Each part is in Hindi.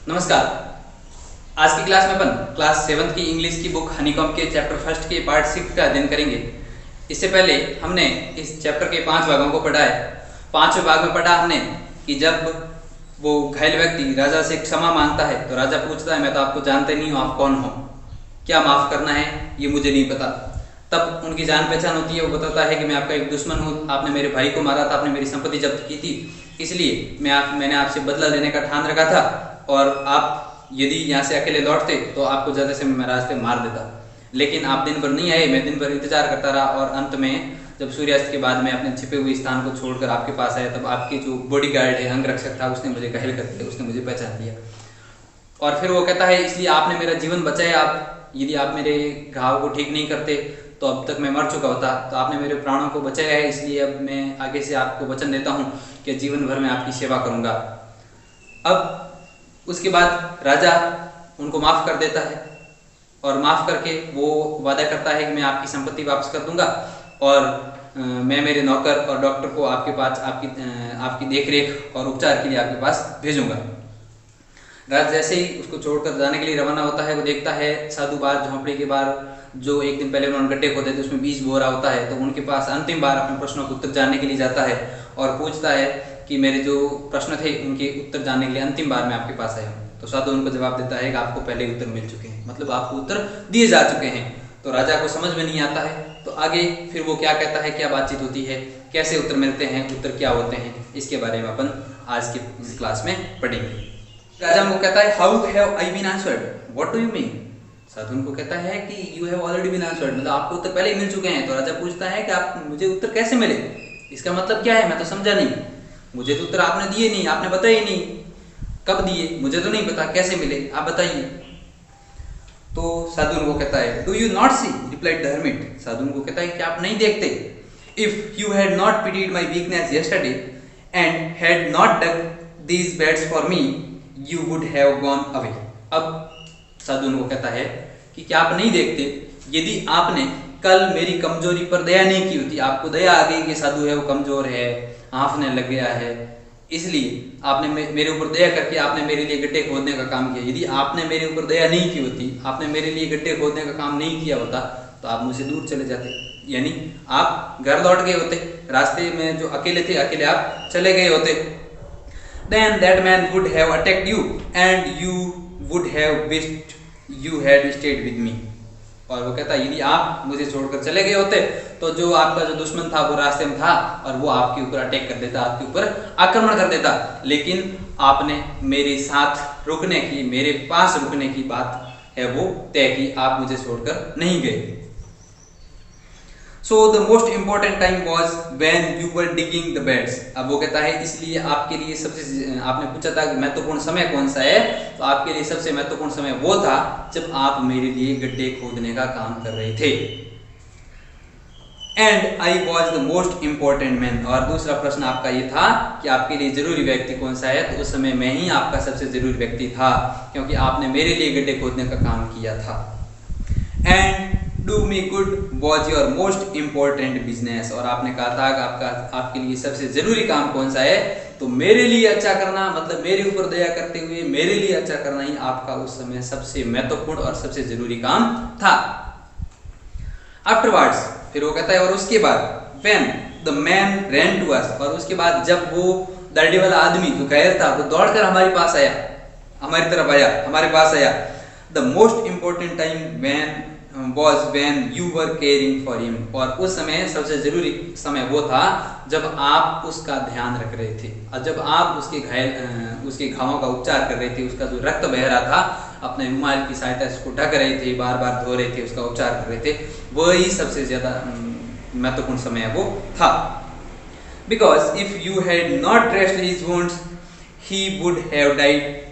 नमस्कार। आज की क्लास में अपन क्लास 7th की इंग्लिश की बुक हनीकॉम्ब के चैप्टर फर्स्ट के पार्ट 6 का अध्ययन करेंगे। इससे पहले हमने इस चैप्टर के 5 भागों को पढ़ा है। 5वें भाग में पढ़ा हमने कि जब वो घायल व्यक्ति राजा से क्षमा मांगता है तो राजा पूछता है, मैं तो आपको जानते नहीं हूँ, आप कौन हो, क्या माफ करना है ये मुझे नहीं पता। तब उनकी जान पहचान होती है, वो बताता है कि मैं आपका एक दुश्मन हूँ, आपने मेरे भाई को मारा था, आपने मेरी संपत्ति जब्त की थी, इसलिए मैंने आपसे बदला लेने का ठान रखा था, और आप यदि यहाँ से अकेले लौटते तो आपको ज़्यादा से मैं रास्ते मार देता, लेकिन आप दिन भर नहीं आए। मैं दिन भर इंतजार करता रहा और अंत में जब सूर्यास्त के बाद मैं अपने छिपे हुए स्थान को छोड़कर आपके पास आया, तब आपके जो बॉडीगार्ड है, अंगरक्षक था, उसने मुझे घायल कर दिया, उसने मुझे पहचान लिया। और फिर वो कहता है, इसलिए आपने मेरा जीवन बचाया। यदि आप मेरे घाव को ठीक नहीं करते तो अब तक मैं मर चुका होता, तो आपने मेरे प्राणों को बचाया है, इसलिए अब मैं आगे से आपको वचन देता हूँ कि जीवन भर मैं आपकी सेवा करूँगा। अब उसके बाद राजा उनको माफ़ कर देता है और माफ़ करके वो वादा करता है कि मैं आपकी संपत्ति वापस कर दूंगा और मैं मेरे नौकर और डॉक्टर को आपके पास आपकी देखरेख और उपचार के लिए आपके पास भेजूंगा। राजा जैसे ही उसको छोड़कर जाने के लिए रवाना होता है, वो देखता है साधु बाहर झोंपड़ी के बाहर जो एक दिन पहले उन्होंने गड्ढे खोदे थे उसमें बीज बो रहा होता है, तो उनके पास अंतिम बार अपने प्रश्नों के उत्तर जानने के लिए जाता है और पूछता है कि मेरे जो प्रश्न थे उनके उत्तर जानने के लिए अंतिम बार मैं आपके पास आया हूँ। तो साधु उनको जवाब देता है कि आपको पहले उत्तर मिल चुके हैं, मतलब आपको उत्तर दिए जा चुके हैं। तो राजा को समझ में नहीं आता है, तो आगे फिर वो क्या कहता है, क्या बातचीत होती है, कैसे उत्तर मिलते हैं, उत्तर क्या होते हैं, इसके बारे में अपन आज की इस क्लास में पढ़ेंगे। राजा उनको कहता है, how have I been answered, what do you mean. साधु उनको कहता है कि you have already been answered, मतलब आपको उत्तर पहले ही मिल चुके हैं। तो राजा पूछता है कि आप मुझे उत्तर कैसे मिले, इसका मतलब क्या है, मैं तो समझा नहीं, मुझे तो उत्तर आपने दिए नहीं, आपने बताया ही नहीं, कब दिए मुझे तो नहीं पता, कैसे मिले आप बताइए। तो साधु उनको कहता है, do you not see, replied the hermit. साधु उनको कहता है कि आप नहीं देखते, if you had not pitied my weakness yesterday and had not dug these beds for me you would have gone away. अब साधु उनको कहता है कि क्या आप नहीं देखते, यदि आपने कल मेरी कमजोरी पर दया नहीं की होती, आपको दया आ गई कि साधु है वो कमजोर है, हांफने लग गया है, इसलिए आपने मेरे ऊपर दया करके आपने मेरे लिए गड्ढे खोदने का काम किया। यदि आपने मेरे ऊपर दया नहीं की होती, आपने मेरे लिए गड्ढे खोदने का काम नहीं किया होता, तो आप मुझसे दूर चले जाते, यानी आप घर लौट गए होते, रास्ते में जो अकेले थे अकेले आप चले गए होते। Then that man would have attacked you and you would have wished you had stayed with me। और वो कहता है, यदि आप मुझे छोड़कर चले गए होते तो जो आपका जो दुश्मन था वो रास्ते में था और वो आपके ऊपर अटैक कर देता, आपके ऊपर आक्रमण कर देता, लेकिन आपने मेरे साथ रुकने की, मेरे पास रुकने की बात है वो तय की, आप मुझे छोड़कर नहीं गए। So the most important time was when you were digging the beds। अब वो कहता है, इसलिए आपके लिए सबसे, आपने पूछा था कि महत्वपूर्ण समय कौन सा है, तो आपके लिए सबसे महत्वपूर्ण समय वो था जब आप मेरे लिए गड्ढे खोदने का काम कर रहे थे। And I was the most important man। और दूसरा प्रश्न आपका ये था कि आपके लिए जरूरी व्यक्ति कौन सा है, तो उस समय मैं ही आपका सबसे जरूरी व्यक्ति था, क्योंकि आपने मेरे लिए गड्ढे खोदने का काम किया था। And Do me good was your most important business। और आपने कहा था कि आपके लिए सबसे जरूरी काम कौन सा है, तो मेरे लिए अच्छा करना, मतलब मेरे ऊपर दया करते हुए मेरे लिए अच्छा करना ही आपका उस समय सबसे महत्वपूर्ण और सबसे जरूरी काम था। Afterwards, फिर वो कहता है, और उसके बाद when the man ran to us, और उसके बाद जब वो दाढ़ी वाला आदमी जो घायल था वो दौड़कर हमारे पास आया, हमारी तरफ आया, हमारे पास आया। The most important time was when you were caring for him। और उस समय सबसे जरूरी समय वो था जब आप उसका ध्यान रख रहे थे, और जब आप उसके घावों का उपचार कर रहे थे, उसका जो रक्त बह रहा था अपने रुमाल की सहायता से उसको ढक रहे थे, बार बार धो रहे थे, उसका उपचार कर रहे थे, वही सबसे ज्यादा महत्वपूर्ण समय वो था। Because if you had not dressed his wounds he would have died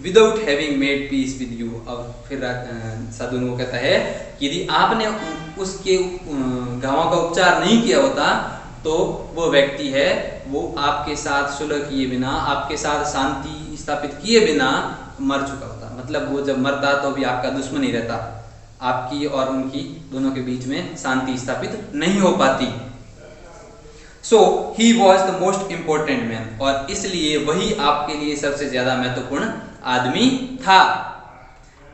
without having made peace with you। अब फिर साधु को कहता है कि यदि आपने उसके घावों का उपचार नहीं किया होता तो वो व्यक्ति है वो आपके साथ सुलह किए बिना, आपके साथ शांति स्थापित किए बिना मर चुका होता, मतलब वो जब मरता तो भी आपका दुश्मन ही रहता, आपकी और उनकी दोनों के बीच में शांति स्थापित नहीं हो पाती। So he was the most important man। और इसलिए वही आपके लिए सबसे ज्यादा महत्वपूर्ण आदमी था।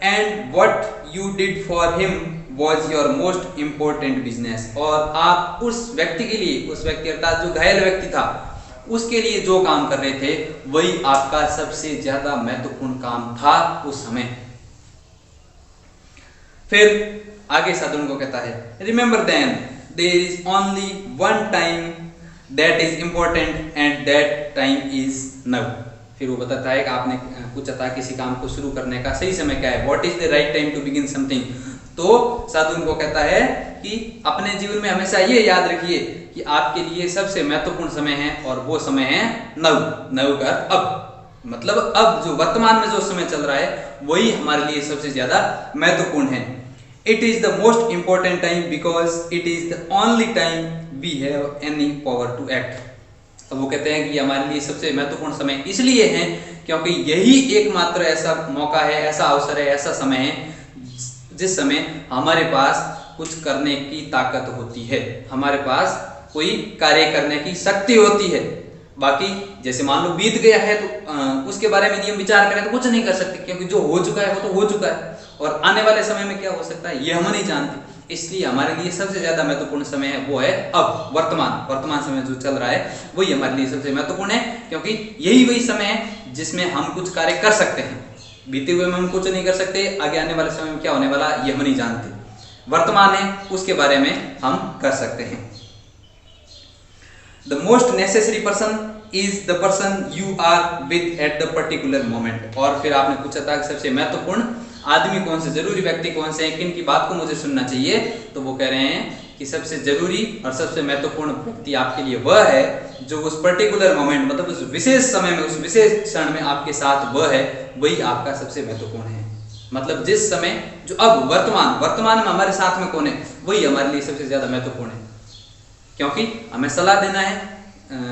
And what you did for him was your most important business, और आप उस व्यक्ति के लिए, उस व्यक्ति अर्थात जो घायल व्यक्ति था, उसके लिए जो काम कर रहे थे वही आपका सबसे ज्यादा महत्वपूर्ण काम था उस समय। फिर आगे साधुन को कहता है, remember then there is only one time that is important and that time is now. फिर वो बताता है कि आपने पूछा था किसी काम को शुरू करने का सही समय क्या है, what is the right time to begin something. तो साधु को कहता है कि अपने जीवन में हमेशा ये याद रखिए कि आपके लिए सबसे महत्वपूर्ण समय है और वो समय है नव। नव का अब मतलब अब जो वर्तमान में जो समय चल रहा है वही हमारे लिए सबसे ज्यादा महत्वपूर्ण है। It is the most important time because it is the only time we have any power to act. तो वो कहते हैं कि हमारे लिए सबसे महत्वपूर्ण समय इसलिए है क्योंकि यही एकमात्र ऐसा मौका है, ऐसा अवसर है, ऐसा समय है जिस समय हमारे पास कुछ करने की ताकत होती है, हमारे पास कोई कार्य करने की शक्ति होती है। बाकी जैसे मान लो बीत गया है तो उसके बारे में यदि हम विचार करें तो कुछ नहीं कर सकते, क्योंकि जो हो चुका है वो तो हो चुका है, और आने वाले समय में क्या हो सकता है ये हम नहीं जानते। इसलिए हमारे लिए सबसे ज्यादा महत्वपूर्ण समय है वो है अब, वर्तमान समय जो चल रहा है वही हमारे लिए सबसे महत्वपूर्ण है, क्योंकि यही वही समय है जिसमें हम कुछ कार्य कर सकते हैं। बीते हुए में हम कुछ नहीं कर सकते, आगे आने वाले समय में क्या होने वाला ये हम नहीं जानते। वर्तमान है उसके बारे में हम कर सकते हैं। The most necessary person is the person you are with at the particular moment. और फिर आपने पूछा था कि सबसे महत्वपूर्ण आदमी कौन से, जरूरी व्यक्ति कौन से हैं, किन की बात को मुझे सुनना चाहिए। तो वो कह रहे हैं कि सबसे जरूरी और सबसे महत्वपूर्ण व्यक्ति आपके लिए वह है जो उस पर्टिकुलर मोमेंट मतलब उस विशेष समय में, उस विशेष क्षण में आपके साथ वह है, वही आपका सबसे महत्वपूर्ण है। मतलब जिस समय जो अब वर्तमान में हमारे साथ में कौन है वही हमारे लिए सबसे ज्यादा महत्वपूर्ण है, क्योंकि हमें सलाह देना है,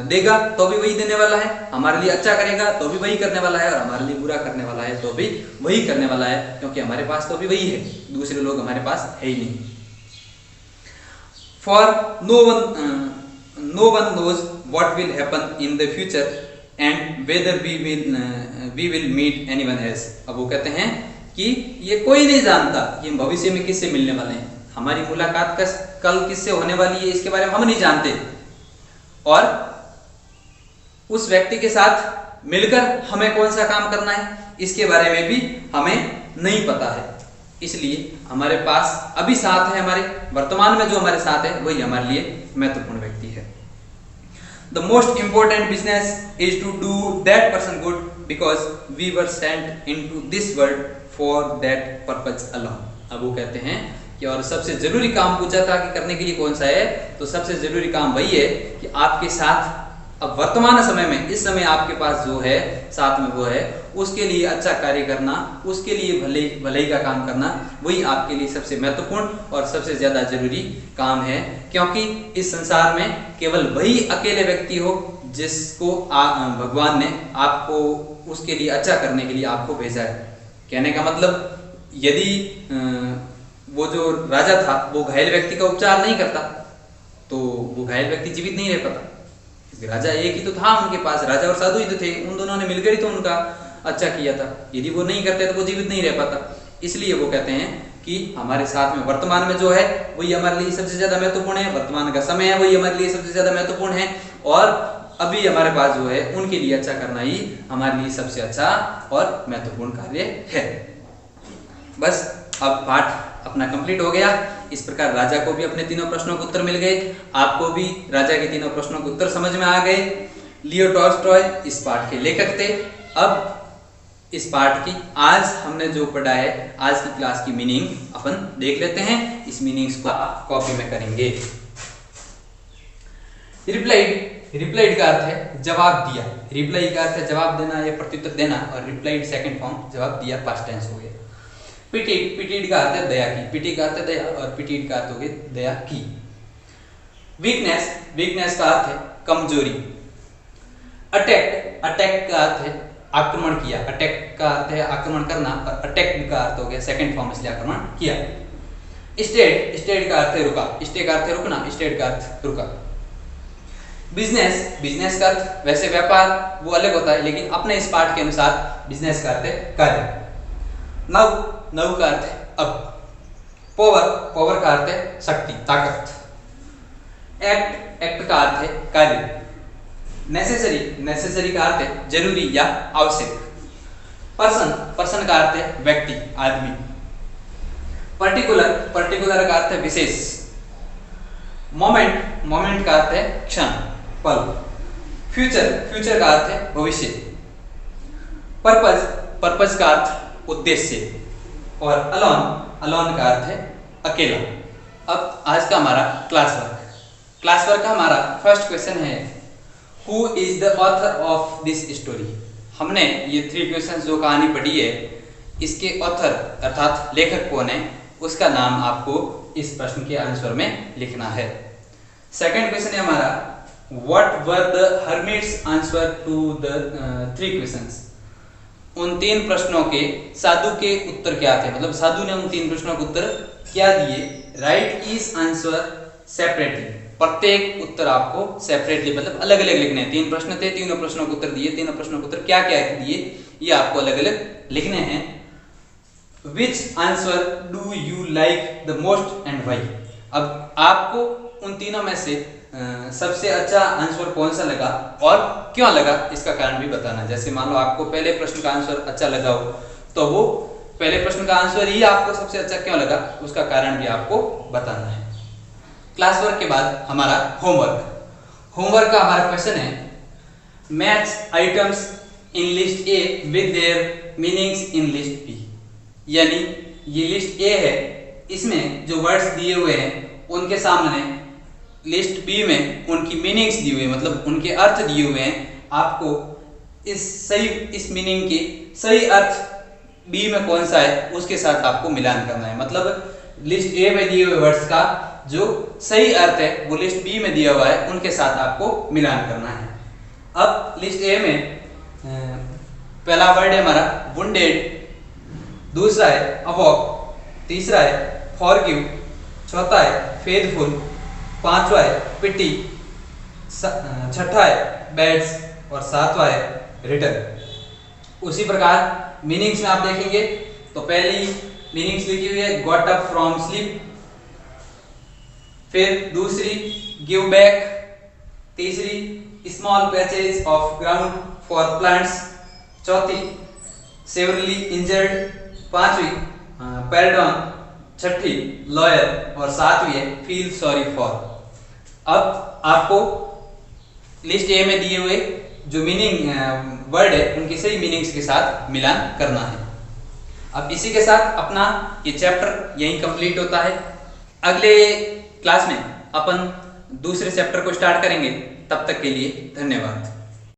देगा तो भी वही देने वाला है, हमारे लिए अच्छा करेगा तो भी वही करने वाला है, और हमारे लिए बुरा करने वाला है तो भी वही करने वाला है, क्योंकि हमारे पास तो भी वही है, दूसरे लोग हमारे पास है ही नहीं। For no one knows what will happen in the future and whether we will meet anyone else। अब वो कहते हैं कि ये कोई नहीं जानता कि हम भविष्य में किससे मिलने वाले हैं, हमारी मुलाकात कल किससे होने वाली है इसके बारे में हम नहीं जानते, और उस व्यक्ति के साथ मिलकर हमें कौन सा काम करना है इसके बारे में भी हमें नहीं पता है। इसलिए हमारे पास अभी साथ है, हमारे वर्तमान में जो हमारे साथ है वही हमारे लिए महत्वपूर्ण व्यक्ति है। The most important business is to do that person good because we were sent into this world for that purpose alone. अब वो कहते हैं कि और सबसे जरूरी काम पूछा था कि करने के लिए कौन सा है, तो सबसे जरूरी काम वही है कि आपके साथ अब वर्तमान समय में, इस समय आपके पास जो है साथ में वो है, उसके लिए अच्छा कार्य करना, उसके लिए भलाई का काम करना, वही आपके लिए सबसे महत्वपूर्ण और सबसे ज्यादा जरूरी काम है। क्योंकि इस संसार में केवल वही अकेले व्यक्ति हो जिसको भगवान ने आपको उसके लिए अच्छा करने के लिए आपको भेजा है। कहने का मतलब यदि वो जो राजा था वो घायल व्यक्ति का उपचार नहीं करता तो वो घायल व्यक्ति जीवित नहीं रह पाता। राजा एक ही तो था उनके पास, राजा और साधु ही तो थे, उन दोनों ने मिलकर ही तो उनका अच्छा किया था। यदि वो नहीं करते तो वो जीवित नहीं रह पाता। इसलिए वो कहते हैं कि हमारे साथ में वर्तमान में जो है वही हमारे लिए सबसे ज्यादा महत्वपूर्ण है, वर्तमान का समय है वही हमारे लिए सबसे ज्यादा महत्वपूर्ण है, और अभी हमारे पास जो है उनके लिए अच्छा करना ही हमारे लिए सबसे अच्छा और महत्वपूर्ण कार्य है। बस अब पाठ अपना कंप्लीट हो गया। इस प्रकार राजा को भी अपने तीनों प्रश्नों के उत्तर मिल गए, आपको भी राजा के तीनों प्रश्नों के उत्तर समझ में आ गए। लियो टॉल्स्टॉय इस पाठ के लेखक थे। अब इस पाठ की आज हमने जो पढ़ा है, आज की क्लास की मीनिंग अपन देख लेते हैं। इस मीनिंग्स को कॉपी में करेंगे। रिप्लाइड का अर्थ है जवाब दिया, रिप्लाई का अर्थ है जवाब देना या प्रत्युत्तर देना, और रिप्लाइड सेकंड फॉर्म जवाब दिया पास्ट टेंस हो गया। पिटीड का अर्थ है दया की, पिटी का अर्थ है दया, और पिटीड का अर्थ हो गया दया की। वीकनेस का अर्थ है कमजोरी। अटैक का अर्थ है आक्रमण किया, अटैक का अर्थ है आक्रमण करना, और अटैक का अर्थ हो गया सेकंड फॉर्म इसलिए आक्रमण किया। स्टेड का अर्थ है रुका, स्टे का अर्थ है रुकना, स्टेड का अर्थ रुका। बिजनेस, बिजनेस का अर्थ वैसे व्यापार वो अलग होता है, लेकिन अपने इस पाठ के अनुसार बिजनेस का अर्थ है कार्य। नव, नव का अर्थ है अब। पावर, पावर का अर्थ है शक्ति, ताकत। एक्ट, एक्ट का अर्थ है कार्य। नेसेसरी, नेसेसरी का अर्थ है जरूरी या आवश्यक। पर्सन, पर्सन का अर्थ है व्यक्ति, आदमी। पर्टिकुलर, पर्टिकुलर का अर्थ है विशेष। मोमेंट, मोमेंट का अर्थ है क्षण, पल। फ्यूचर, फ्यूचर का अर्थ है भविष्य। पर्पज, पर्पज का अर्थ उद्देश्य। और अलोन, अलोन का अर्थ है अकेला। अब आज का हमारा क्लास वर्क, क्लास वर्क का हमारा फर्स्ट क्वेश्चन है who is the author of this story. हमने ये 3 क्वेश्चन जो कहानी पढ़ी है इसके ऑथर अर्थात लेखक कौन है उसका नाम आपको इस प्रश्न के आंसर में लिखना है। सेकंड क्वेश्चन है हमारा what were the hermits answer to the 3 questions. उन 3 प्रश्नों के साधु के उत्तर क्या थे, मतलब साधु ने उन 3 प्रश्नों के उत्तर क्या दिए। राइट ईच आंसर सेपरेटली, प्रत्येक उत्तर आपको सेपरेटली मतलब अलग अलग लिखने हैं। 3 प्रश्न थे, तीनों प्रश्नों के उत्तर दिए, तीनों प्रश्नों के उत्तर क्या क्या दिए ये आपको अलग अलग लिखने हैं। Which answer do you like the most and why? अब आपको उन तीनों में से सबसे अच्छा आंसर कौन सा लगा और क्यों लगा इसका कारण भी बताना है। जैसे मान लो आपको पहले प्रश्न का आंसर अच्छा लगा हो तो वो पहले प्रश्न का आंसर ही आपको सबसे अच्छा क्यों लगा उसका कारण भी आपको बताना है। क्लास वर्क के बाद हमारा होमवर्क, होमवर्क का हमारा क्वेश्चन है match items in list A with their meanings in list B. यानी ये लिस्ट ए है, इसमें जो वर्ड्स दिए हुए हैं उनके सामने लिस्ट बी में उनकी मीनिंग्स दी हुई है, मतलब उनके अर्थ दिए हुए हैं। आपको इस मीनिंग के सही अर्थ बी में कौन सा है उसके साथ आपको मिलान करना है। मतलब लिस्ट ए में दिए हुए वर्ड्स का जो सही अर्थ है वो लिस्ट बी में दिया हुआ है उनके साथ आपको मिलान करना है। अब लिस्ट ए में पहला वर्ड है हमारा वुंडेड, दूसरा है अवॉक, तीसरा है फॉरगिव, चौथा है फेथफुल, पांचवा है पिटी, छठा है बैड्स और सातवां है रिटर्न। उसी प्रकार मीनिंग्स में आप देखेंगे तो पहली मीनिंग्स लिखी हुई है गॉट अप फ्रॉम स्लीप, फिर दूसरी गिव बैक, तीसरी small patches of ground for plants, चौथी सेवरली इंजर्ड, पांचवी पैरडॉन, छठी लॉयर और सातवीं है फील सॉरी फॉर। अब आपको लिस्ट ए में दिए हुए जो मीनिंग वर्ड है उनकी सही मीनिंग्स के साथ मिलान करना है। अब इसी के साथ अपना ये चैप्टर यहीं कंप्लीट होता है। अगले क्लास में अपन दूसरे चैप्टर को स्टार्ट करेंगे। तब तक के लिए धन्यवाद।